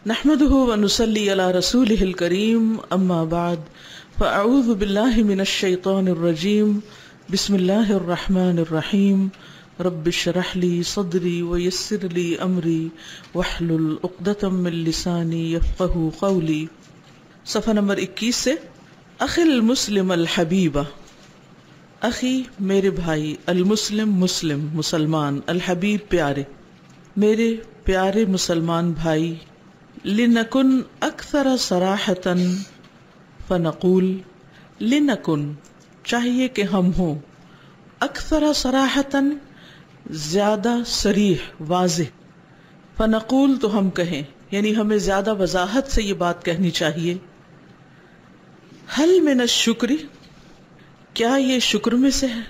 نحمده ونصلي على رسوله الكريم اما بعد فاعوذ بالله من الشيطان الرجيم بسم الله الرحمن الرحيم رب اشرح لي صدري ويسر لي امري واحلل عقدة من لساني يفقهوا قولي. صفحہ نمبر 21 سے اخی المسلم الحبیبہ، اخی میرے بھائی، المسلم مسلم مسلمان، الحبیب پیارے، میرے پیارے مسلمان بھائی. لنکن اکثر صراحتاً فنقول، لنکن چاہیے کہ ہم ہوں، اکثر صراحتاً زیادہ صریح واضح، فنقول تو ہم کہیں، یعنی ہمیں زیادہ وضاحت سے یہ بات کہنی چاہیے. حل من الشکر، کیا یہ شکر میں سے ہے؟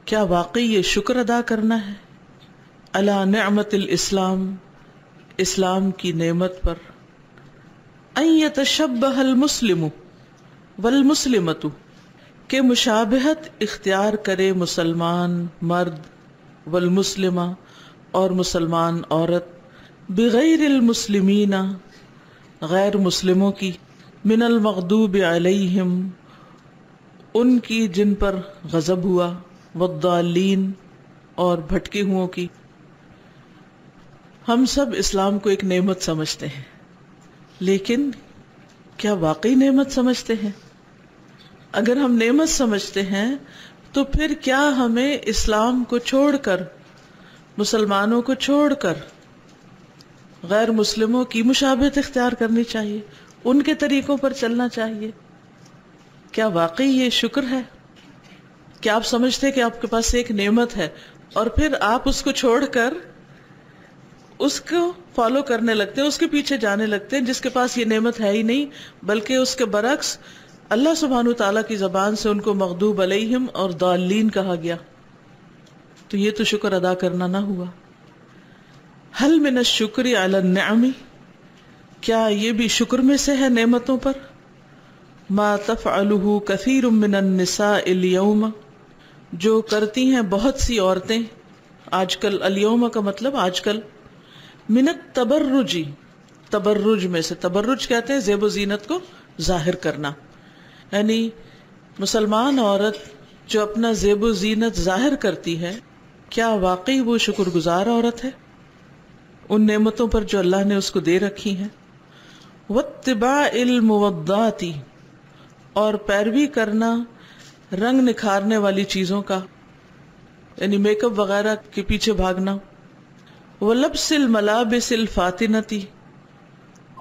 کیا واقعی یہ شکر ادا کرنا ہے؟ علی نعمت الاسلام، اسلام کی نعمت پر. ان یتشبہ المسلم والمسلمۃ، کہ مشابہت اختیار کرے مسلمان مرد والمسلمہ اور مسلمان عورت، بغیر المسلمین غیر مسلموں کی، من المغضوب علیہم ان کی جن پر غضب ہوا، والضالین اور بھٹکے ہوئوں کی. ہم سب اسلام کو ایک نعمت سمجھتے ہیں، لیکن کیا واقعی نعمت سمجھتے ہیں؟ اگر ہم نعمت سمجھتے ہیں تو پھر کیا ہمیں اسلام کو چھوڑ کر، مسلمانوں کو چھوڑ کر غیر مسلموں کی مشابہت اختیار کرنی چاہیے، ان کے طریقوں پر چلنا چاہیے؟ کیا واقعی یہ شکر ہے؟ کیا آپ سمجھتے کہ آپ کے پاس ایک نعمت ہے اور پھر آپ اس کو چھوڑ کر اس کو فالو کرنے لگتے ہیں، اس کے پیچھے جانے لگتے ہیں، جس کے پاس یہ نعمت ہے ہی نہیں، بلکہ اس کے برعکس اللہ سبحانہ وتعالیٰ کی زبان سے ان کو مغضوب علیہم اور ضالین کہا گیا؟ تو یہ تو شکر ادا کرنا نہ ہوا. حل من الشکر علی النعم، کیا یہ بھی شکر میں سے ہے نعمتوں پر؟ ما تفعلہ کثیر من النساء اليوم، جو کرتی ہیں بہت سی عورتیں آج کل، الیوم کا مطلب آج کل، من التبرج، تبرج میں سے، تبرج کہتے ہیں زیب و زینت کو ظاہر کرنا، یعنی مسلمان عورت جو اپنا زیب و زینت ظاہر کرتی ہے، کیا واقعی وہ شکر گزار عورت ہے ان نعمتوں پر جو اللہ نے اس کو دے رکھی ہیں؟ واتباع الموضات، اور پیروی کرنا رنگ نکھارنے والی چیزوں کا، یعنی میک اپ وغیرہ کے پیچھے بھاگنا. وَلَبْسِ الْمَلَابِسِ الْفَاتِنَةِ،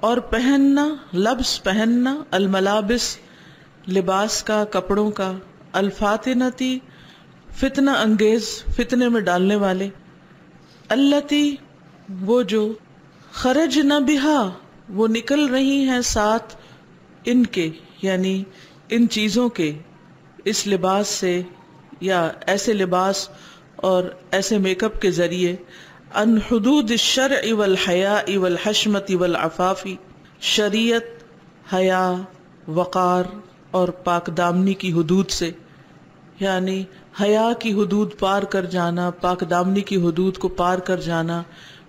اور پہننا، لبس پہننا، الملابس لباس کا، کپڑوں کا، الفاتنتی فتنہ انگیز، فتنے میں ڈالنے والے، التی وہ جو، خرجن بہا وہ نکل رہی ہیں ساتھ ان کے، یعنی ان چیزوں کے، اس لباس سے یا ایسے لباس اور ایسے میک اپ کے ذریعے، ان حدود الشرع والحیاء والحشمت والعفاف، شریعت، حیا، وقار اور پاک دامنی کی حدود سے، یعنی حیا کی حدود پار کر جانا، پاک دامنی کی حدود کو پار کر جانا،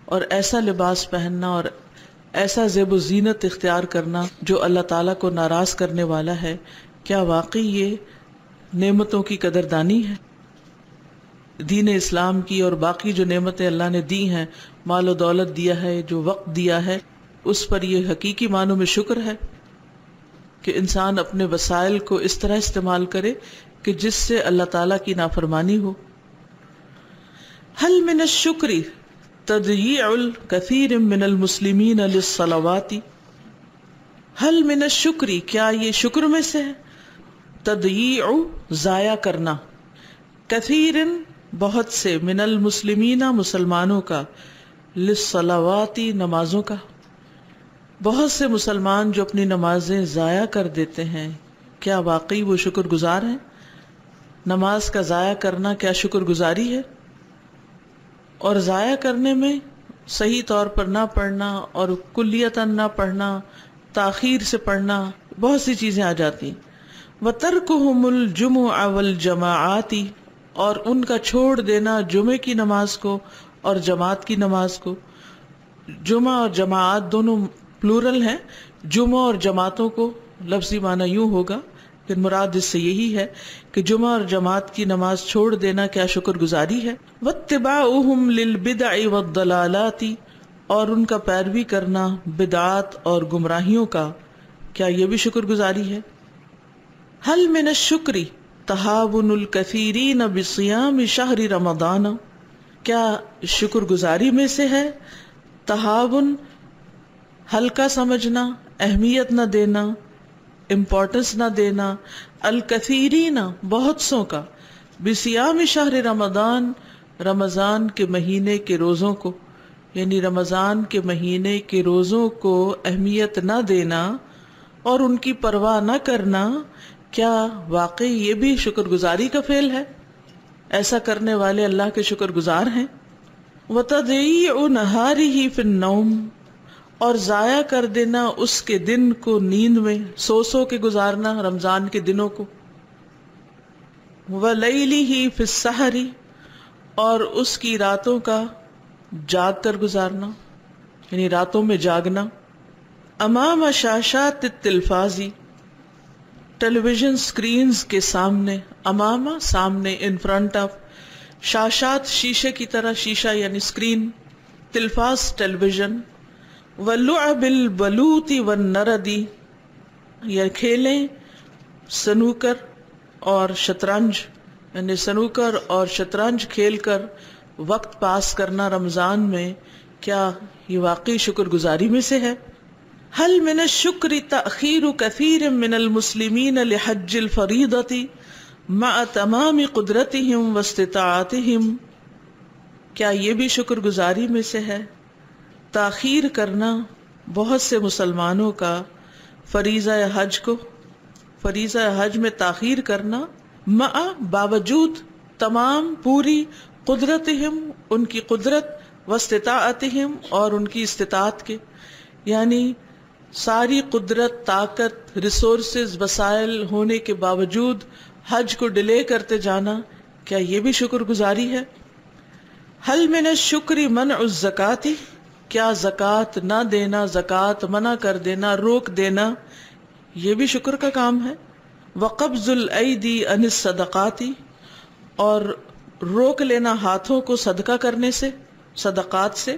اور ایسا لباس پہننا اور ایسا زیب و زینت اختیار کرنا جو اللہ تعالیٰ کو ناراض کرنے والا ہے. کیا واقعی یہ نعمتوں کی قدردانی ہے؟ دین اسلام کی اور باقی جو نعمتیں اللہ نے دی ہیں، مال و دولت دیا ہے، جو وقت دیا ہے، اس پر یہ حقیقی معنوں میں شکر ہے کہ انسان اپنے وسائل کو اس طرح استعمال کرے کہ جس سے اللہ تعالیٰ کی نافرمانی ہو. حل من الشکر تضییع الکثیر من المسلمین للصلوات، حل من الشکر کیا یہ شکر میں سے ہے؟ تضییع ضائع کرنا، کثیر بہت سے، من المسلمین مسلمانوں کا، للصلوات نمازوں کا، بہت سے مسلمان جو اپنی نمازیں ضائع کر دیتے ہیں، کیا واقعی وہ شکر گزار ہیں؟ نماز کا ضائع کرنا کیا شکر گزاری ہے؟ اور ضائع کرنے میں صحیح طور پر نہ پڑھنا اور کلیتاً نہ پڑھنا، تاخیر سے پڑھنا، بہت سی چیزیں آ جاتی ہیں. وَتَرْكُهُمُ الْجُمُعَ وَالْجَمَاعَاتِ، اور ان کا چھوڑ دینا جمعے کی نماز کو اور جماعت کی نماز کو. جمعہ اور جماعت دونوں پلورل ہیں، جمعہ اور جماعتوں کو لفظی معنی یوں ہوگا، لیکن مراد اس سے یہی ہے کہ جمعہ اور جماعت کی نماز چھوڑ دینا کیا شکر گزاری ہے؟ واتباعہم للبدع والضلالات، اور ان کا پیروی کرنا بدعات اور گمراہیوں کا، کیا یہ بھی شکر گزاری ہے؟ حل من الشکر تہاون الکثیرین بصیام شہر رمضان، کیا شکر گزاری میں سے ہے تہاون، ہلکا سمجھنا، اہمیت نہ دینا، امپورٹنس نہ دینا، الکثیرین بہت سو کا، بصیام شہر رمضان رمضان کے مہینے کے روزوں کو، یعنی رمضان کے مہینے کے روزوں کو اہمیت نہ دینا اور ان کی پرواہ نہ کرنا، کیا واقعی یہ بھی شکر گزاری کا فعل ہے؟ ایسا کرنے والے اللہ کے شکر گزار ہیں۔ وَتَضْيِيعُ نَهَارِهِ فِي النَّوْمِ، اور ضائع کر دینا اس کے دن کو نیند میں، سو کے گزارنا رمضان کے دنوں کو۔ وَلَيْلِهِ فِي السَّحَرِ، اور اس کی راتوں کا جاگ کر گزارنا، یعنی راتوں میں جاگنا۔ امام شاشات التلفاز، ٹیلی ویژن سکرینز کے سامنے، امام سامنے، ان فرنٹ آف، شاشات شیشے کی طرح، شیشہ یعنی سکرین، تلفاز ٹیلی ویژن۔ وَلُعَبِ الْبَلُوطِ وَالنَّرَدِ، یا کھیلیں سنوکر اور شطرنج، یعنی سنوکر اور شطرنج کھیل کر وقت پاس کرنا رمضان میں، کیا یہ واقعی شکر گزاری میں سے ہے؟ حل من الشکر تأخیر کثیر من المسلمین لحج الفریضۃ مع تمام قدرتہم واستطاعتہم، کیا یہ بھی شکر گزاری میں سے ہے تاخیر کرنا بہت سے مسلمانوں کا فریضہ حج کو، فریضہ حج میں تاخیر کرنا، مع باوجود، تمام پوری، قدرتہم ان کی قدرت، واستطاعتہم اور ان کی استطاعت کے، یعنی ساری قدرت، طاقت، ریسورسز، وسائل ہونے کے باوجود حج کو ڈیلے کرتے جانا، کیا یہ بھی شکر گزاری ہے؟ حل من الشکر منع الزکاۃ، کیا زکوٰۃ نہ دینا، زکوٰۃ منع کر دینا، روک دینا، یہ بھی شکر کا کام ہے؟ وقبض الایدی عن الصدقات، اور روک لینا ہاتھوں کو صدقہ کرنے سے، صدقات سے۔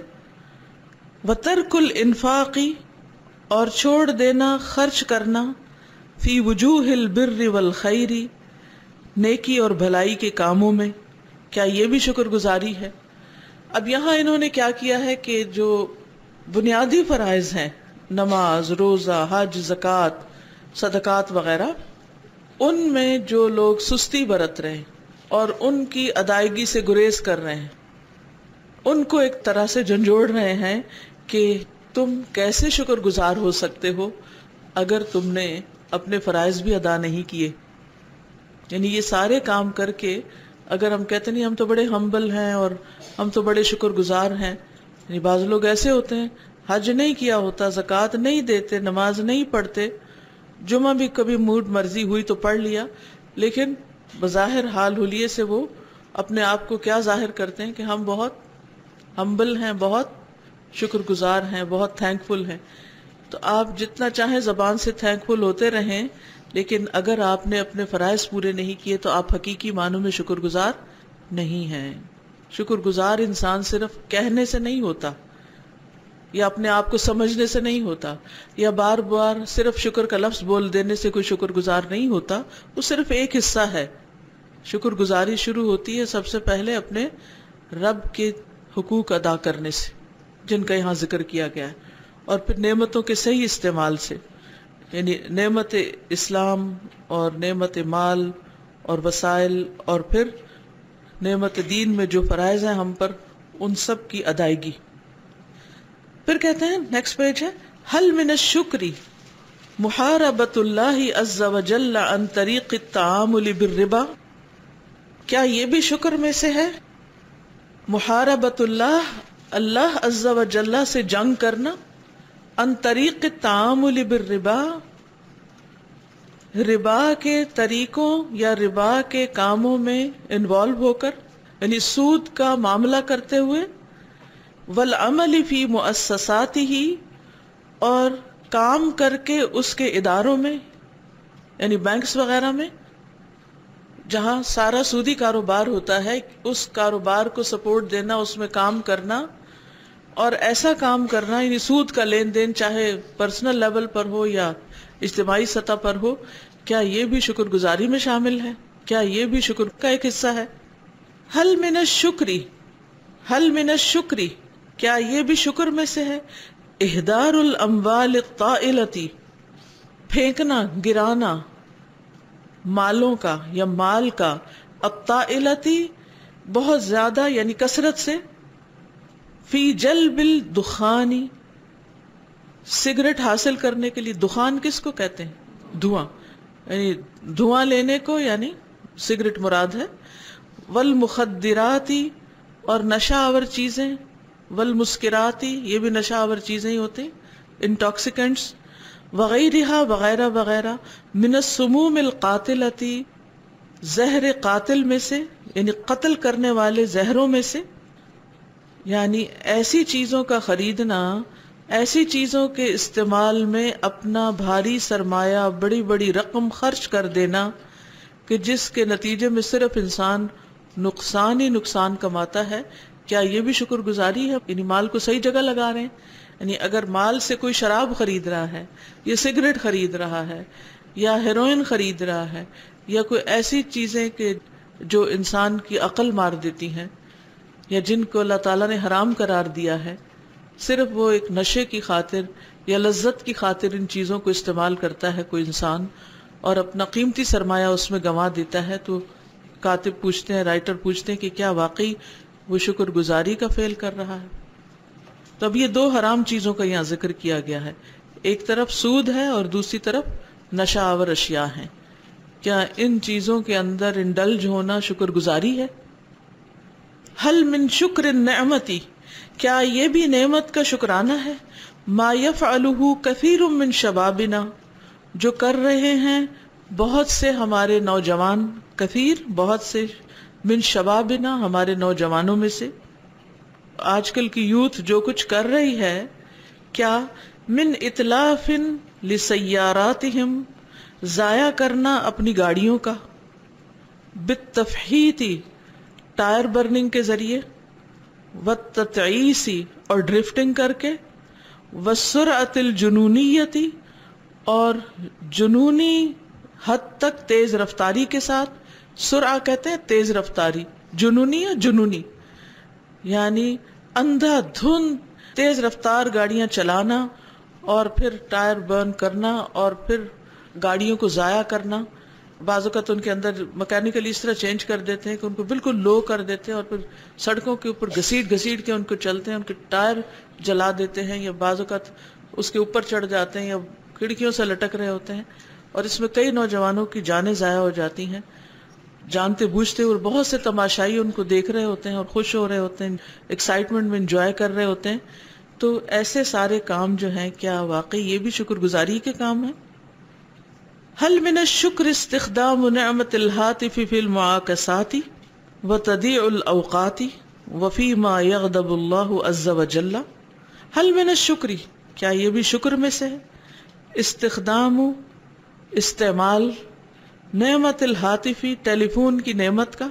وترک الانفاق، اور چھوڑ دینا خرچ کرنا، فی وجوہ البر والخیر، نیکی اور بھلائی کے کاموں میں، کیا یہ بھی شکر گزاری ہے؟ اب یہاں انہوں نے کیا کیا ہے کہ جو بنیادی فرائض ہیں، نماز، روزہ، حج، زکوٰۃ، صدقات وغیرہ، ان میں جو لوگ سستی برت رہے ہیں اور ان کی ادائیگی سے گریز کر رہے ہیں، ان کو ایک طرح سے جھنجھوڑ رہے ہیں کہ تم کیسے شکر گزار ہو سکتے ہو اگر تم نے اپنے فرائض بھی ادا نہیں کیے۔ یعنی یہ سارے کام کر کے اگر ہم کہتے نہیں ہم تو بڑے ہمبل ہیں اور ہم تو بڑے شکر گزار ہیں، یعنی بعض لوگ ایسے ہوتے ہیں حج نہیں کیا ہوتا، زکوٰۃ نہیں دیتے، نماز نہیں پڑھتے، جمعہ بھی کبھی موڈ مرضی ہوئی تو پڑھ لیا، لیکن بظاہر حال حلیے سے وہ اپنے آپ کو کیا ظاہر کرتے ہیں کہ ہم بہت ہمبل ہیں، بہت شکر گزار ہیں، بہت تھینکفل ہیں۔ تو آپ جتنا چاہیں زبان سے تھینکفل ہوتے رہیں، لیکن اگر آپ نے اپنے فرائض پورے نہیں کیے تو آپ حقیقی معنوں میں شکر گزار نہیں ہیں۔ شکر گزار انسان صرف کہنے سے نہیں ہوتا، یا اپنے آپ کو سمجھنے سے نہیں ہوتا، یا بار بار صرف شکر کا لفظ بول دینے سے کوئی شکر گزار نہیں ہوتا، وہ صرف ایک حصہ ہے۔ شکر گزاری شروع ہوتی ہے سب سے پہلے اپنے رب کے حقوق ادا کرنے سے، جن کا یہاں ذکر کیا گیا ہے، اور پھر نعمتوں کے صحیح استعمال سے، یعنی نعمت اسلام اور نعمت مال اور وسائل، اور پھر نعمت دین میں جو فرائض ہیں ہم پر، ان سب کی ادائیگی۔ پھر کہتے ہیں نیکسٹ پیج ہے، حل من الشکر محاربۃ اللہ عز وجل عن طریق التعامل بالربا، کیا یہ بھی شکر میں سے ہے؟ محاربۃ اللہ، اللہ عز وجل سے جنگ کرنا، عن طریق التعامل بالربا، ربا کے طریقوں یا ربا کے کاموں میں انوالو ہو کر، یعنی سود کا معاملہ کرتے ہوئے، والعمل فی مؤسساتہ، اور کام کر کے اس کے اداروں میں یعنی بینکس وغیرہ میں جہاں سارا سودی کاروبار ہوتا ہے اس کاروبار کو سپورٹ دینا، اس میں کام کرنا اور ایسا کام کرنا یعنی سود کا لین دین چاہے پرسنل لیول پر ہو یا اجتماعی سطح پر ہو، کیا یہ بھی شکر گزاری میں شامل ہے؟ کیا یہ بھی شکر کا ایک حصہ ہے؟ حل من الشکری، حل من الشکری، کیا یہ بھی شکر میں سے ہے؟ اہدار الاموال الطائلتی، پھینکنا گرانا مالوں کا یا مال کا، الطائلتی بہت زیادہ یعنی کثرت سے، فی جلب الدخانی سگریٹ حاصل کرنے کے لیے، دخان کس کو کہتے ہیں؟ دھواں، یعنی دھواں لینے کو یعنی سگریٹ مراد ہے، والمخدراتی اور نشہ آور چیزیں، والمسکراتی یہ بھی نشہ آور چیزیں ہی ہوتے ہیں، انٹاکسیکینٹس، وغیرہ وغیرہ وغیرہ، من السموم القاتلتی زہر قاتل میں سے یعنی قتل کرنے والے زہروں میں سے، یعنی ایسی چیزوں کا خریدنا، ایسی چیزوں کے استعمال میں اپنا بھاری سرمایہ بڑی بڑی رقم خرچ کر دینا کہ جس کے نتیجے میں صرف انسان نقصان ہی نقصان کماتا ہے، کیا یہ بھی شکر گزاری ہے؟ یعنی مال کو صحیح جگہ لگا رہے ہیں. یعنی اگر مال سے کوئی شراب خرید رہا ہے یا سگریٹ خرید رہا ہے یا ہیروئن خرید رہا ہے یا کوئی ایسی چیزیں کہ جو انسان کی عقل مار دیتی ہیں یا جن کو اللہ تعالیٰ نے حرام قرار دیا ہے، صرف وہ ایک نشے کی خاطر یا لذت کی خاطر ان چیزوں کو استعمال کرتا ہے کوئی انسان اور اپنا قیمتی سرمایہ اس میں گنوا دیتا ہے، تو کاتب پوچھتے ہیں، رائٹر پوچھتے ہیں کہ کیا واقعی وہ شکر گزاری کا فعل کر رہا ہے؟ تو اب یہ دو حرام چیزوں کا یہاں ذکر کیا گیا ہے، ایک طرف سود ہے اور دوسری طرف نشہ آور اشیاء ہیں. کیا ان چیزوں کے اندر انڈلج ہونا شکر گزاری ہے؟ حل من شکر النعمتی، کیا یہ بھی نعمت کا شکرانہ ہے؟ ما یفعلہ کثیر من شبابنا، جو کر رہے ہیں بہت سے ہمارے نوجوان، کثیر بہت سے، من شبابنا ہمارے نوجوانوں میں سے. آج کل کی یوتھ جو کچھ کر رہی ہے، کیا من اتلاف لسیاراتہم، ضائع کرنا اپنی گاڑیوں کا، بالتفحیط ٹائر برننگ کے ذریعے، والتتعیس اور ڈرفٹنگ کر کے، والسرعۃ الجنونیت اور جنونی حد تک تیز رفتاری کے ساتھ. سرعہ کہتے ہیں تیز رفتاری، جنونی یا جنونی یعنی اندھا دھند تیز رفتار گاڑیاں چلانا اور پھر ٹائر برن کرنا اور پھر گاڑیوں کو ضائع کرنا. بعض اوقات ان کے اندر مکینیکلی اس طرح چینج کر دیتے ہیں کہ ان کو بالکل لو کر دیتے ہیں اور پھر سڑکوں کے اوپر گھسیٹ گھسیٹ کے ان کو چلتے ہیں، ان کے ٹائر جلا دیتے ہیں یا بعض اوقات اس کے اوپر چڑھ جاتے ہیں یا کھڑکیوں سے لٹک رہے ہوتے ہیں، اور اس میں کئی نوجوانوں کی جانیں ضائع ہو جاتی ہیں جانتے بوجھتے، اور بہت سے تماشائی ان کو دیکھ رہے ہوتے ہیں اور خوش ہو رہے ہوتے ہیں، ایکسائٹمنٹ میں انجوائے کر رہے ہوتے ہیں. تو ایسے سارے کام جو ہیں کیا واقعی یہ بھی شکر گزاری کے کام ہیں؟ حل من الشکر استخدام نعمت الہاتف فی المعاکسات وتضیع الاوقات وفی ما یغضب اللہ عز وجل. حل من الشکر، کیا یہ بھی شکر میں سے ہے؟ استخدام استعمال نعمت الہاتفی ٹیلی فون کی نعمت کا،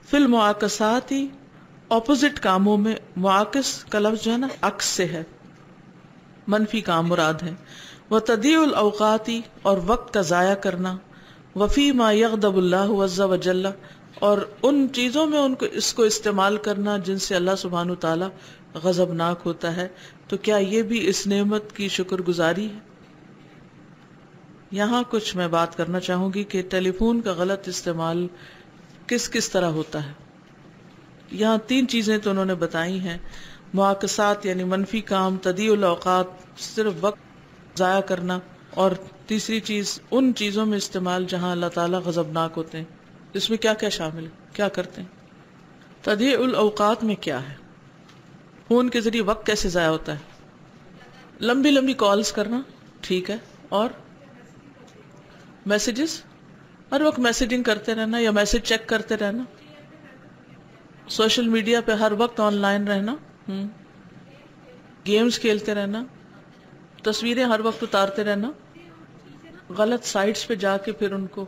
فی المعاکسات اپوزٹ کاموں میں. معاکس کا لفظ جو ہے نا عکس سے ہے، منفی کام مراد ہے. وتضیع الاوقات اور وقت کا ضائع کرنا، وفی ما یغضب اللہ عز وجل اور ان چیزوں میں ان کو اس کو استعمال کرنا جن سے اللہ سبحانہ تعالی غضبناک ہوتا ہے. تو کیا یہ بھی اس نعمت کی شکر گزاری ہے؟ یہاں کچھ میں بات کرنا چاہوں گی کہ ٹیلی فون کا غلط استعمال کس کس طرح ہوتا ہے. یہاں 3 چیزیں تو انہوں نے بتائی ہیں، معاکسات یعنی منفی کام، تضیع الاوقات صرف وقت ضائع کرنا، اور تیسری چیز ان چیزوں میں استعمال جہاں اللہ تعالیٰ غضبناک ہوتے ہیں. اس میں کیا کیا شامل ہے، کیا کرتے ہیں؟ تضیع الاوقات میں کیا ہے؟ فون کے ذریعے وقت کیسے ضائع ہوتا ہے؟ لمبی لمبی کالز کرنا، ٹھیک ہے، اور میسیجز، ہر وقت میسیجنگ کرتے رہنا یا میسیج چیک کرتے رہنا، سوشل میڈیا پہ ہر وقت آن لائن رہنا، گیمز کھیلتے رہنا، تصویریں ہر وقت اتارتے رہنا، غلط سائٹس پہ جا کے پھر ان کو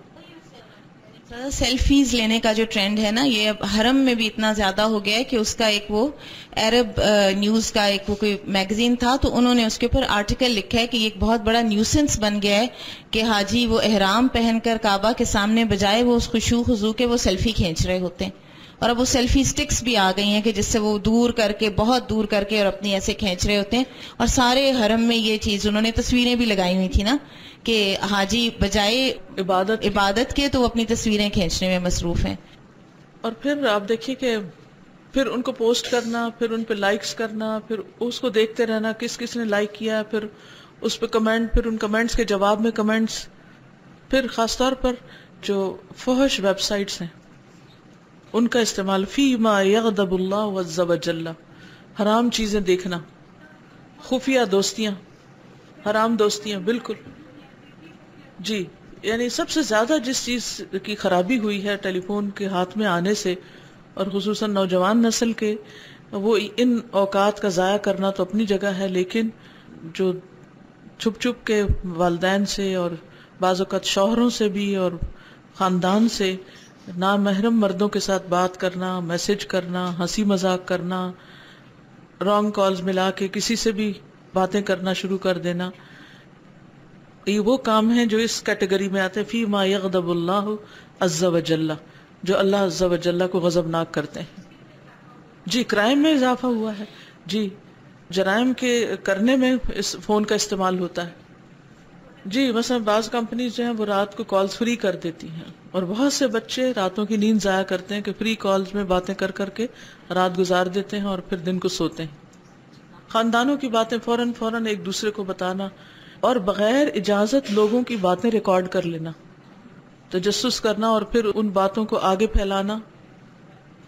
سیلفیز لینے کا جو ٹرینڈ ہے نا، یہ اب حرم میں بھی اتنا زیادہ ہو گیا ہے کہ اس کا ایک وہ عرب نیوز کا ایک وہ کوئی میگزین تھا، تو انہوں نے اس کے اوپر آرٹیکل لکھا ہے کہ یہ ایک بہت بڑا نیوسنس بن گیا ہے کہ حاجی وہ احرام پہن کر کعبہ کے سامنے بجائے وہ اس خشوع خضوع کے وہ سیلفی کھینچ رہے ہوتے ہیں. اور اب وہ سیلفی سٹکس بھی آ گئی ہیں کہ جس سے وہ دور کر کے، بہت دور کر کے اور اپنی ایسے کھینچ رہے ہوتے ہیں. اور سارے حرم میں یہ چیز انہوں نے تصویریں بھی لگائی ہوئی تھی نا کہ حاجی بجائے عبادت کے تو وہ اپنی تصویریں کھینچنے میں مصروف ہیں. اور پھر آپ دیکھیے کہ پھر ان کو پوسٹ کرنا، پھر ان پہ لائکس کرنا، پھر اس کو دیکھتے رہنا کس کس نے لائک کیا، پھر اس پہ کمنٹ، پھر ان کمنٹس کے جواب میں کمنٹس، پھر خاص طور پر جو فحش ویب سائٹس ہیں ان کا استعمال، فی ما یغضب اللہ عز وجل، حرام چیزیں دیکھنا، خفیہ دوستیاں، حرام دوستیاں، بالکل جی. یعنی سب سے زیادہ جس چیز کی خرابی ہوئی ہے ٹیلی فون کے ہاتھ میں آنے سے، اور خصوصاً نوجوان نسل کے، وہ ان اوقات کا ضائع کرنا تو اپنی جگہ ہے، لیکن جو چھپ چھپ کے والدین سے اور بعض اوقات شوہروں سے بھی اور خاندان سے نامحرم مردوں کے ساتھ بات کرنا، میسج کرنا، ہنسی مذاق کرنا، رانگ کالز ملا کے کسی سے بھی باتیں کرنا شروع کر دینا، یہ وہ کام ہیں جو اس کیٹیگری میں آتے ہیں فی ما یغضب اللہ عز وجل، جو اللہ عز وجل کو غضبناک کرتے ہیں. جی کرائم میں اضافہ ہوا ہے، جی جرائم کے کرنے میں اس فون کا استعمال ہوتا ہے. جی مثلا بعض کمپنیز جو ہیں وہ رات کو کالز فری کر دیتی ہیں، اور بہت سے بچے راتوں کی نیند ضائع کرتے ہیں کہ فری کالز میں باتیں کر کر کے رات گزار دیتے ہیں اور پھر دن کو سوتے ہیں. خاندانوں کی باتیں فوراً ایک دوسرے کو بتانا، اور بغیر اجازت لوگوں کی باتیں ریکارڈ کر لینا، تجسس کرنا اور پھر ان باتوں کو آگے پھیلانا.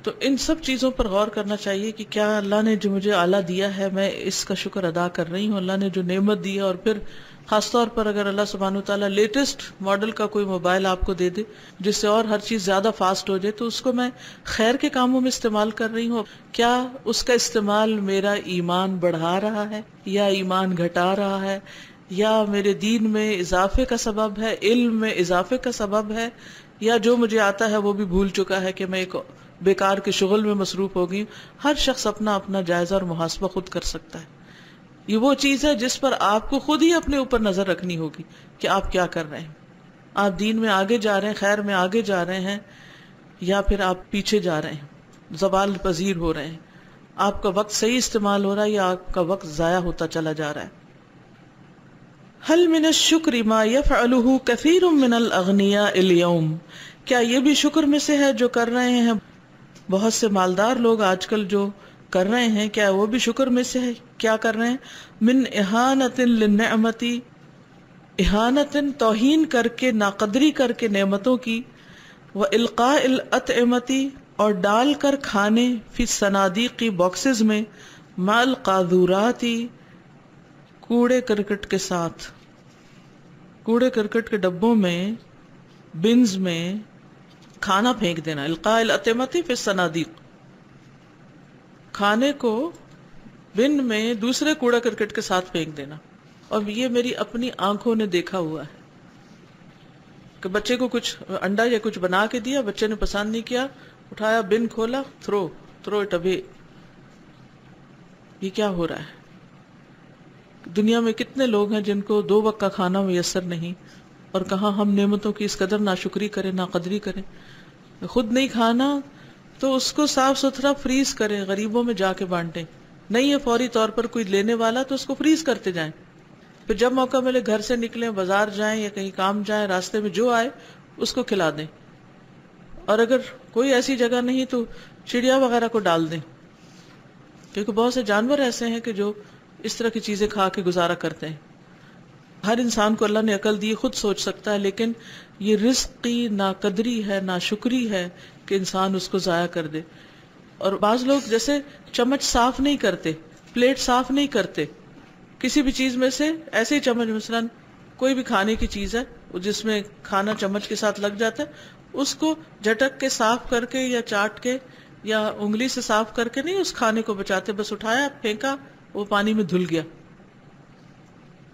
تو ان سب چیزوں پر غور کرنا چاہیے کہ کیا اللہ نے جو مجھے آلہ دیا ہے میں اس کا شکر ادا کر رہی ہوں، اللہ نے جو نعمت دی ہے. اور پھر خاص طور پر اگر اللہ سبحانہ وتعالیٰ لیٹسٹ ماڈل کا کوئی موبائل آپ کو دے دے جس سے اور ہر چیز زیادہ فاسٹ ہو جائے، تو اس کو میں خیر کے کاموں میں استعمال کر رہی ہوں. کیا اس کا استعمال میرا ایمان بڑھا رہا ہے یا ایمان گھٹا رہا ہے، یا میرے دین میں اضافے کا سبب ہے، علم میں اضافے کا سبب ہے، یا جو مجھے آتا ہے وہ بھی بھول چکا ہے کہ میں ایک بیکار کے شغل میں مصروف ہو گئی. ہر شخص اپنا اپنا جائزہ اور محاسبہ خود کر سکتا ہے. یہ وہ چیز ہے جس پر آپ کو خود ہی اپنے اوپر نظر رکھنی ہوگی کہ آپ کیا کر رہے ہیں. آپ دین میں آگے جا رہے ہیں، خیر میں آگے جا رہے ہیں، یا پھر آپ پیچھے جا رہے ہیں، زوال پذیر ہو رہے ہیں. آپ کا وقت صحیح استعمال ہو رہا ہے یا آپ کا وقت ضائع ہوتا چلا جا رہا ہے. هل من الشکر ما يفعله كثير من الاغنیاء اليوم، کیا یہ بھی شکر میں سے ہے جو کر رہے ہیں بہت سے مالدار لوگ آج کل جو کر رہے ہیں، کیا وہ بھی شکر میں سے ہے؟ کیا کر رہے ہیں؟ من اہانت للنعمت، اہانت توہین کر کے، ناقدری کر کے نعمتوں کی، و القاء الاطعمۃ اور ڈال کر کھانے، فی الصنادیق باکسز میں، مع القاذورات کوڑے کرکٹ کے ساتھ، کوڑے کرکٹ کے ڈبوں میں، بنز میں کھانا پھینک دینا. القاء الاطعمۃ فی الصنادیق، کھانے کو بن میں دوسرے کوڑا کرکٹ کے ساتھ پھینک دینا. اور یہ میری اپنی آنکھوں نے دیکھا ہوا ہے کہ بچے کو کچھ انڈا یا کچھ بنا کے دیا، بچے نے پسند نہیں کیا، اٹھایا بن کھولا، تھرو اٹ اوے. یہ کیا ہو رہا ہے؟ دنیا میں کتنے لوگ ہیں جن کو 2 وقت کا کھانا میسر نہیں، اور کہاں ہم نعمتوں کی اس قدر ناشکری کریں، ناقدری کریں. خود نہیں کھانا تو اس کو صاف ستھرا فریز کریں، غریبوں میں جا کے بانٹیں. نہیں ہے فوری طور پر کوئی لینے والا تو اس کو فریز کرتے جائیں، پھر جب موقع ملے گھر سے نکلیں، بازار جائیں یا کہیں کام جائیں، راستے میں جو آئے اس کو کھلا دیں. اور اگر کوئی ایسی جگہ نہیں تو چڑیا وغیرہ کو ڈال دیں، کیونکہ بہت سے جانور ایسے ہیں کہ جو اس طرح کی چیزیں کھا کے گزارا کرتے ہیں. ہر انسان کو اللہ نے عقل دی، خود سوچ سکتا ہے، لیکن یہ رزق کی ناقدری ہے، ناشکری ہے کہ انسان اس کو ضائع کر دے. اور بعض لوگ جیسے چمچ صاف نہیں کرتے، پلیٹ صاف نہیں کرتے، کسی بھی چیز میں سے ایسے ہی چمچ، مثلا کوئی بھی کھانے کی چیز ہے جس میں کھانا چمچ کے ساتھ لگ جاتا ہے، اس کو جھٹک کے صاف کر کے یا چاٹ کے یا انگلی سے صاف کر کے نہیں اس کھانے کو بچاتے، بس اٹھایا پھینکا، وہ پانی میں دھل گیا.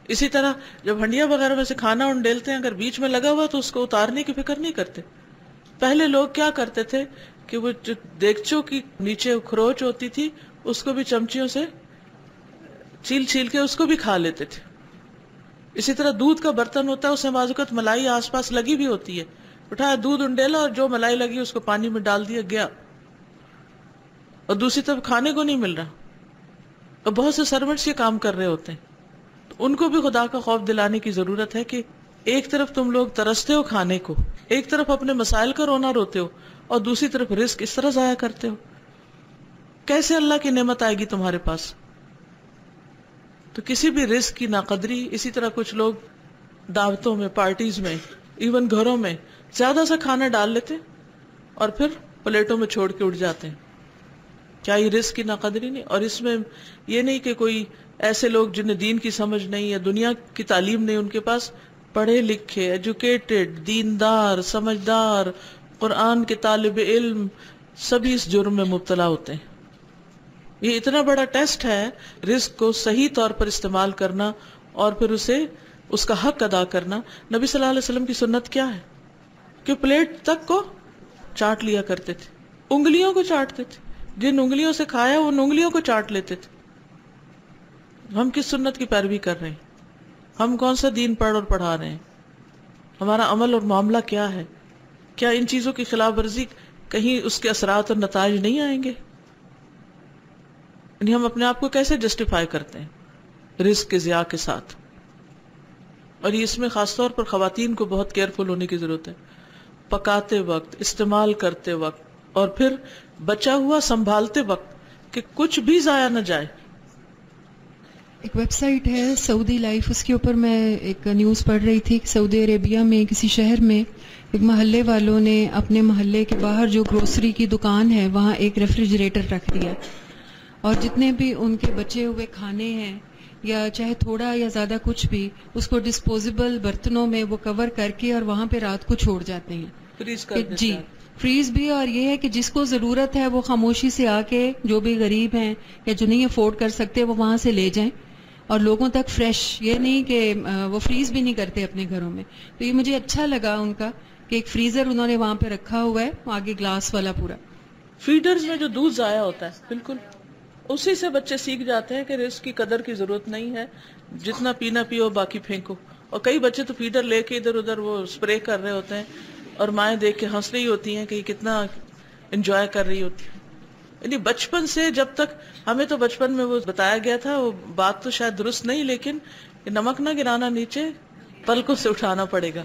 اسی طرح جب ہنڈیا وغیرہ میں سے کھانا انڈیلتے ہیں، اگر بیچ میں لگا ہوا تو اس کو اتارنے کی فکر نہیں کرتے. پہلے لوگ کیا کرتے تھے کہ وہ جو دیگچوں کی نیچے کھروچ ہوتی تھی اس کو بھی چمچیوں سے چھیل چھیل کے اس کو بھی کھا لیتے تھے. اسی طرح دودھ کا برتن ہوتا ہے، اس میں بعض اوقات ملائی آس پاس لگی بھی ہوتی ہے، اٹھایا دودھ انڈیلا اور جو ملائی لگی اس کو پانی میں ڈال دیا گیا، اور دوسری طرف کھانے کو نہیں مل رہا. اور بہت سے سرونٹس یہ کام کر رہے ہوتے ہیں، تو ان کو بھی خدا کا خوف دلانے کی ضرورت ہے کہ ایک طرف تم لوگ ترستے ہو کھانے کو، ایک طرف اپنے مسائل کا رونا روتے ہو، اور دوسری طرف رزق اس طرح ضائع کرتے ہو. کیسے اللہ کی نعمت آئے گی تمہارے پاس؟ تو کسی بھی رزق کی ناقدری. اسی طرح کچھ لوگ دعوتوں میں، پارٹیز میں، ایون گھروں میں زیادہ سا کھانا ڈال لیتے اور پھر پلیٹوں میں چھوڑ کے اٹھ جاتے ہیں. کیا یہ رزق کی ناقدری نہیں؟ اور اس میں یہ نہیں کہ کوئی ایسے لوگ جنہیں دین کی سمجھ نہیں یا دنیا کی تعلیم نہیں، ان کے پاس پڑھے لکھے، ایجوکیٹڈ، دیندار، سمجھدار، قرآن کے طالب علم سبھی اس جرم میں مبتلا ہوتے ہیں. یہ اتنا بڑا ٹیسٹ ہے رزق کو صحیح طور پر استعمال کرنا اور پھر اس کا حق ادا کرنا. نبی صلی اللہ علیہ وسلم کی سنت کیا ہے کہ پلیٹ تک کو چاٹ لیا کرتے تھے، انگلیوں کو چاٹتے تھے، جن انگلیوں سے کھایا ان انگلیوں کو چاٹ لیتے تھے. ہم کس سنت کی پیروی کر رہے ہیں؟ ہم کون سا دین پڑھ اور پڑھا رہے ہیں؟ ہمارا عمل اور معاملہ کیا ہے؟ کیا ان چیزوں کی خلاف ورزی کہیں اس کے اثرات اور نتائج نہیں آئیں گے؟ یعنی ہم اپنے آپ کو کیسے جسٹیفائی کرتے ہیں رزق کے ضیاع کے ساتھ؟ اور اس میں خاص طور پر خواتین کو بہت کیئرفل ہونے کی ضرورت ہے، پکاتے وقت، استعمال کرتے وقت، اور پھر بچا ہوا سنبھالتے وقت کہ کچھ بھی ضائع نہ جائے. ایک ویب سائٹ ہے سعودی لائف، اس کے اوپر میں ایک نیوز پڑھ رہی تھی کہ سعودی عربیہ میں کسی شہر میں ایک محلے والوں نے اپنے محلے کے باہر جو گروسری کی دکان ہے وہاں ایک ریفریجریٹر رکھ دیا، اور جتنے بھی ان کے بچے ہوئے کھانے ہیں یا چاہے تھوڑا یا زیادہ کچھ بھی، اس کو ڈسپوزیبل برتنوں میں وہ کور کر کے اور وہاں پہ رات کو چھوڑ جاتے ہیں. فریز کر دیتے جی ہیں. فریز بھی، اور یہ ہے کہ جس کو ضرورت ہے وہ خاموشی سے آ کے، جو بھی غریب ہیں یا جو نہیں افورڈ کر سکتے وہ وہاں سے لے جائیں، اور لوگوں تک فریش، یہ نہیں کہ وہ فریز بھی نہیں کرتے اپنے گھروں میں. تو یہ مجھے اچھا لگا ان کا کہ ایک فریزر انہوں نے وہاں پہ رکھا ہوا ہے، آگے گلاس والا پورا. فیڈرز میں جو دودھ ضائع ہوتا ہے، بالکل اسی سے بچے سیکھ جاتے ہیں کہ رزق کی قدر کی ضرورت نہیں ہے، جتنا پینا پیو باقی پھینکو. اور کئی بچے تو فیڈر لے کے ادھر ادھر وہ اسپرے کر رہے ہوتے ہیں، اور مائیں دیکھ کے ہنس رہی ہوتی ہیں کہ یہ کتنا انجوائے کر رہی ہوتی ہے. یعنی بچپن سے، جب تک ہمیں تو بچپن میں وہ بتایا گیا تھا، وہ بات تو شاید درست نہیں، لیکن نمک نہ گرانا نیچے، پلکوں سے اٹھانا پڑے گا.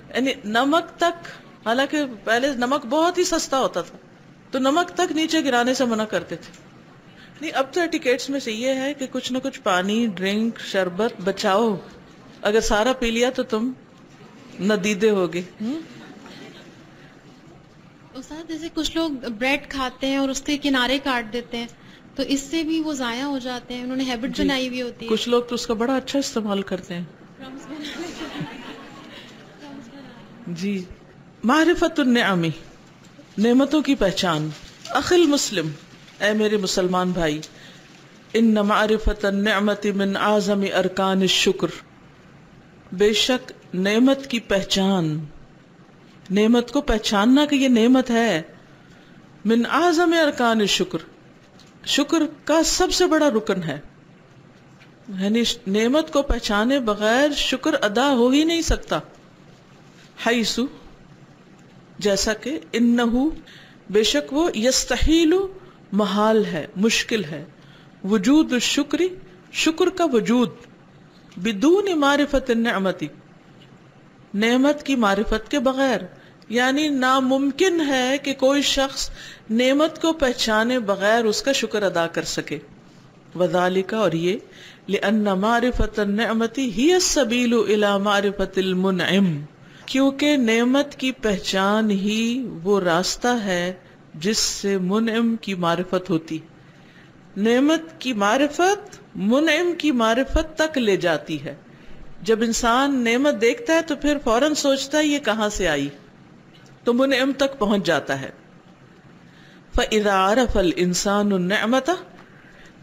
یعنی نمک تک، حالانکہ پہلے نمک بہت ہی سستا ہوتا تھا تو نمک تک نیچے گرانے سے منع کرتے تھے. نہیں، اب تو ایٹیکیٹس میں سے یہ ہے کہ کچھ نہ کچھ پانی، ڈرنک، شربت بچاؤ، اگر سارا پی لیا تو تم ندیدے ہوگے. استاد جیسے کچھ لوگ بریڈ کھاتے ہیں اور اس کے کنارے کاٹ دیتے ہیں، تو اس سے بھی وہ ضائع ہو جاتے ہیں، انہوں نے ہیبٹ بنائی ہوئی ہوتی ہے. کچھ لوگ تو اس کا بڑا اچھا استعمال کرتے ہیں. جی. معرفت النعم، نعمتوں کی پہچان. اخل مسلم، اے میرے مسلمان بھائی، ان معرفت النعمت من اعظم ارکان الشکر، بے شک نعمت کی پہچان، نعمت کو پہچاننا کہ یہ نعمت ہے، من اعظم ارکان الشکر، شکر کا سب سے بڑا رکن ہے. یعنی نعمت کو پہچانے بغیر شکر ادا ہو ہی نہیں سکتا. حیث، جیسا کہ انہو، بے شک وہ، یستحیل، محال ہے، مشکل ہے، وجود الشکر، شکر کا وجود، بدون معرفت النعمت، نعمت کی معرفت کے بغیر. یعنی ناممکن ہے کہ کوئی شخص نعمت کو پہچانے بغیر اس کا شکر ادا کر سکے. وذالک، اور یہ، لأن معرفت النعمت ہی السبیل الی معرفت المنعم، کیونکہ نعمت کی پہچان ہی وہ راستہ ہے جس سے منعم کی معرفت ہوتی. نعمت کی معرفت منعم کی معرفت تک لے جاتی ہے. جب انسان نعمت دیکھتا ہے تو پھر فوراً سوچتا ہے یہ کہاں سے آئی، تو منعم تک پہنچ جاتا ہے. فَإِذَا عَرَفَ الْإِنسَانُ النِّعْمَةَ،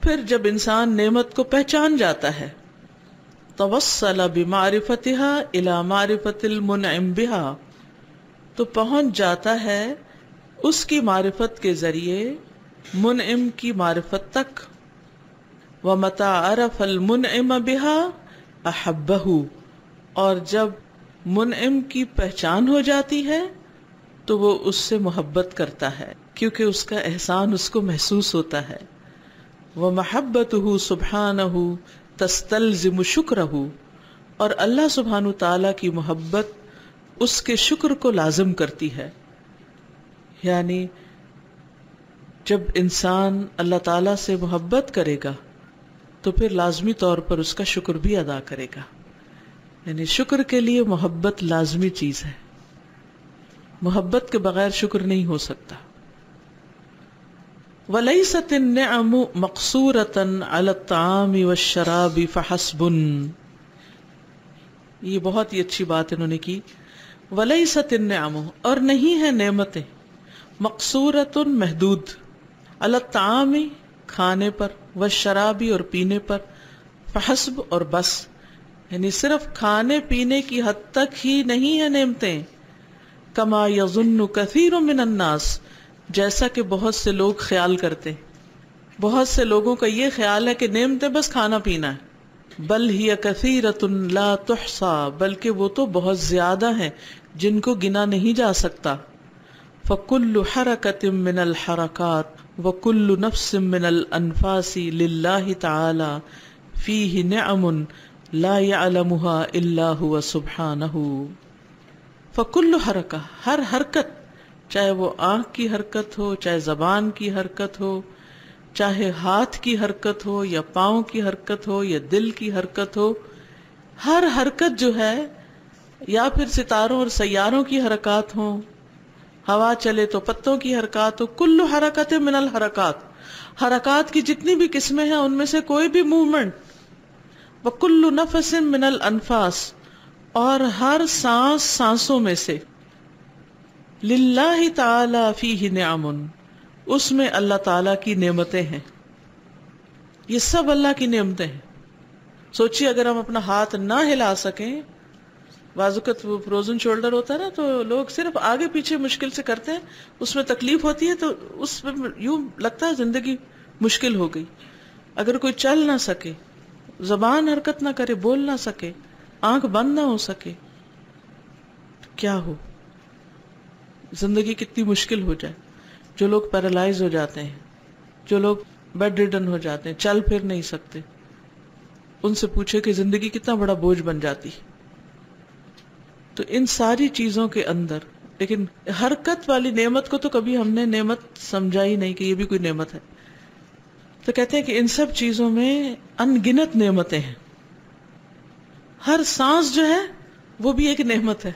پھر جب انسان نعمت کو پہچان جاتا ہے، توصل بمعرفتها الى معرفت المنعم بها، تو پہنچ جاتا ہے اس کی معرفت کے ذریعے منعم کی معرفت تک. ومتى عرف المنعم بها احبه، اور جب منعم کی پہچان ہو جاتی ہے تو وہ اس سے محبت کرتا ہے، کیونکہ اس کا احسان اس کو محسوس ہوتا ہے. ومحبته سبحانہ تستلزم شکرہ، اور اللہ سبحانہ تعالی کی محبت اس کے شکر کو لازم کرتی ہے. یعنی جب انسان اللہ تعالی سے محبت کرے گا تو پھر لازمی طور پر اس کا شکر بھی ادا کرے گا. یعنی شکر کے لیے محبت لازمی چیز ہے، محبت کے بغیر شکر نہیں ہو سکتا. وَلَيْسَتِ النِّعَمُ مَقْصُورَةً عَلَى الطَّعَامِ وَالشَّرَابِ فَحَسْبٌ، یہ بہت ہی اچھی بات انہوں نے کی. وَلَيْسَتِ النِّعَمُ، اور نہیں ہے نعمتیں، مقصورۃ محدود، علی الطعام کھانے پر، والشراب اور پینے پر، فحسب اور بس، یعنی صرف کھانے پینے کی حد تک ہی نہیں ہے نعمتیں. کما یظن کثیر من الناس، جیسا کہ بہت سے لوگ خیال کرتے، بہت سے لوگوں کا یہ خیال ہے کہ نعمتیں بس کھانا پینا ہے. بل ہی کثیرۃ لا تحصى، بلکہ وہ تو بہت زیادہ ہیں جن کو گنا نہیں جا سکتا. فکل حرکۃ من الحرکات وکل نفس من الانفاس للہ تعالی فیہ نعم لا يعلمها الا هو سبحانہ. فکل حرکہ، ہر حرکت، چاہے وہ آنکھ کی حرکت ہو، چاہے زبان کی حرکت ہو، چاہے ہاتھ کی حرکت ہو یا پاؤں کی حرکت ہو یا دل کی حرکت ہو، ہر حرکت جو ہے، یا پھر ستاروں اور سیاروں کی حرکات ہوں، ہوا چلے تو پتوں کی حرکات ہو، کل حرکت من الحرکات، حرکات کی جتنی بھی قسمیں ہیں ان میں سے کوئی بھی موومنٹ، وکل نفس من الانفاس، اور ہر سانس سانسوں میں سے، للہ تعالی فیہ نعم، اس میں اللہ تعالی کی نعمتیں ہیں. یہ سب اللہ کی نعمتیں ہیں. سوچیے اگر ہم اپنا ہاتھ نہ ہلا سکیں، بعض اوقات وہ فروزن شولڈر ہوتا ہے نا، تو لوگ صرف آگے پیچھے مشکل سے کرتے ہیں، اس میں تکلیف ہوتی ہے تو اس میں یوں لگتا ہے زندگی مشکل ہو گئی. اگر کوئی چل نہ سکے، زبان حرکت نہ کرے، بول نہ سکے، آنکھ بند نہ ہو سکے، تو کیا ہو، زندگی کتنی مشکل ہو جائے. جو لوگ پیرالائز ہو جاتے ہیں، جو لوگ بیڈ ریڈن ہو جاتے ہیں، چل پھر نہیں سکتے، ان سے پوچھے کہ زندگی کتنا بڑا بوجھ بن جاتی. تو ان ساری چیزوں کے اندر، لیکن حرکت والی نعمت کو تو کبھی ہم نے نعمت سمجھا ہی نہیں کہ یہ بھی کوئی نعمت ہے. تو کہتے ہیں کہ ان سب چیزوں میں ان گنت نعمتیں ہیں. ہر سانس جو ہے وہ بھی ایک نعمت ہے.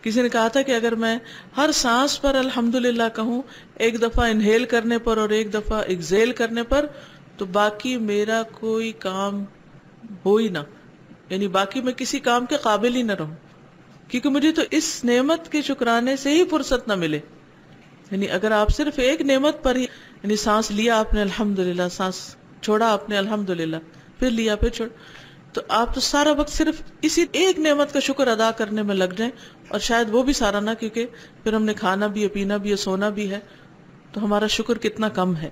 کسی نے کہا تھا کہ اگر میں ہر سانس پر الحمدللہ کہوں، ایک دفعہ انہیل کرنے پر اور ایک دفعہ ایکزیل کرنے پر، تو باقی میرا کوئی کام ہو ہی نہ، یعنی باقی میں کسی کام کے قابل ہی نہ رہوں، کیونکہ مجھے تو اس نعمت کے شکرانے سے ہی فرصت نہ ملے. یعنی اگر آپ صرف ایک نعمت پر ہی، یعنی سانس لیا آپ نے الحمدللہ، سانس چھوڑا آپ نے الحمدللہ، پھر لیا پھر چھوڑ، تو آپ تو سارا وقت صرف اسی ایک نعمت کا شکر ادا کرنے میں لگ جائیں، اور شاید وہ بھی سارا نہ، کیونکہ پھر ہم نے کھانا بھی ہے، پینا بھی ہے، سونا بھی ہے، تو ہمارا شکر کتنا کم ہے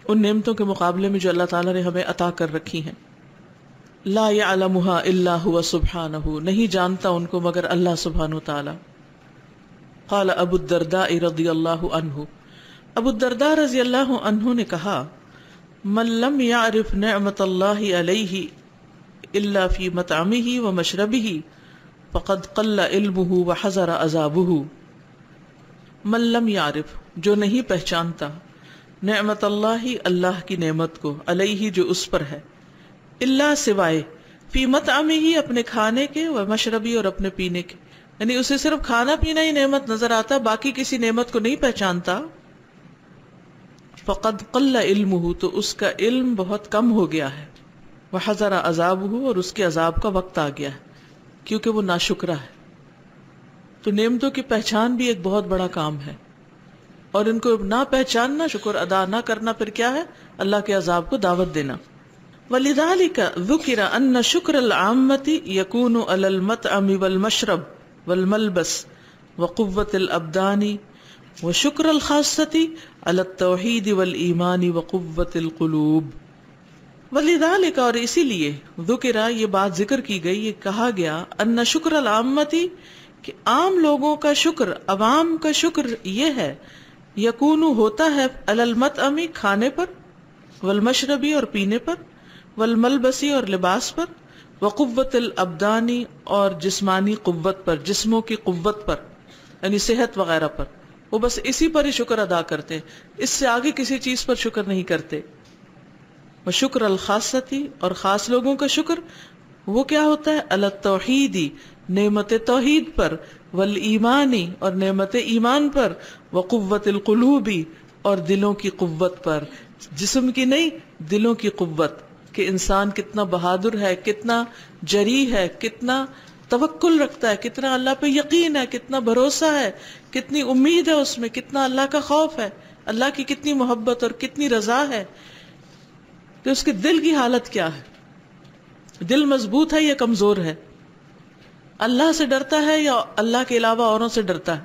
ان نعمتوں کے مقابلے میں جو اللہ تعالیٰ نے ہمیں عطا کر رکھی ہیں. لا يعلمها الا هو سبحانہ، نہیں جانتا ان کو مگر اللہ سبحانہ تعالی. قال ابو الدرداء رضی اللہ عنہ، ابو الدرداء رضی اللہ عنہ نے کہا، من لم يعرف نعمت اللہ علیہ الا فی مطعمہ ومشربہ فقد قل علمہ وحضر عذابہ. من لم یعرف، جو نہیں پہچانتا، نعمت اللہ، اللہ کی نعمت کو، علیہ جو اس پر ہے، الا سوائے، فی مطعمہ اپنے کھانے کے، ومشربی اور اپنے پینے کے، یعنی اسے صرف کھانا پینا ہی نعمت نظر آتا، باقی کسی نعمت کو نہیں پہچانتا، فقد قل علمہ، تو اس کا علم بہت کم ہو گیا ہے، وحضر عذابہ، اور اس کے عذاب کا وقت آ گیا ہے، کیونکہ وہ ناشکرا ہے. تو نعمتوں کی پہچان بھی ایک بہت بڑا کام ہے، اور ان کو نہ پہچاننا، شکر ادا نہ کرنا، پھر کیا ہے؟ اللہ کے عذاب کو دعوت دینا. وَلِذَلِكَ ذُكِرَ أَنَّ شُكْرَ الْعَامَّةِ يَكُونُ عَلَى الْمَطْعَمِ وَالْمَشْرَبِ وَالْمَلْبَسِ وَقُوَّةِ الْأَبْدَانِ وَشُكْرَ الْخَاصَّةِ عَلَى التَّوْحِيدِ وَالْإِيمَانِ وَقُوَّةِ الْقُلُوبِ. وَلِذَلِكَ اور اسی لیے ذکر یہ بات ذکر کی گئی، یہ کہا گیا ان شکر العامتی کہ عام لوگوں کا شکر، عوام کا شکر یہ ہے، یکون ہوتا ہے علی المطعم کھانے پر، والمشربی اور پینے پر، والملبسی اور لباس پر، وقوت الابدانی اور جسمانی قوت پر، جسموں کی قوت پر یعنی صحت وغیرہ پر، وہ بس اسی پر ہی شکر ادا کرتے ہیں، اس سے آگے کسی چیز پر شکر نہیں کرتے. وشکر الخاصتی اور خاص لوگوں کا شکر وہ کیا ہوتا ہے، علی التوحیدی نعمت توحید پر، والایمانی اور نعمت ایمان پر، وقوت القلوبی اور دلوں کی قوت پر، جسم کی نہیں دلوں کی قوت، کہ انسان کتنا بہادر ہے، کتنا جری ہے، کتنا توکل رکھتا ہے، کتنا اللہ پہ یقین ہے، کتنا بھروسہ ہے، کتنی امید ہے اس میں، کتنا اللہ کا خوف ہے، اللہ کی کتنی محبت اور کتنی رضا ہے، کہ اس کے دل کی حالت کیا ہے، دل مضبوط ہے یا کمزور ہے، اللہ سے ڈرتا ہے یا اللہ کے علاوہ اوروں سے ڈرتا ہے.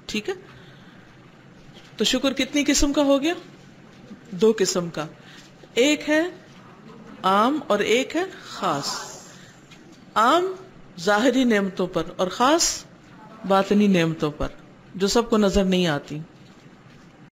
ٹھیک ہے، تو شکر کتنی قسم کا ہو گیا؟ 2 قسم کا، ایک ہے عام اور ایک ہے خاص. عام ظاہری نعمتوں پر اور خاص باطنی نعمتوں پر جو سب کو نظر نہیں آتی.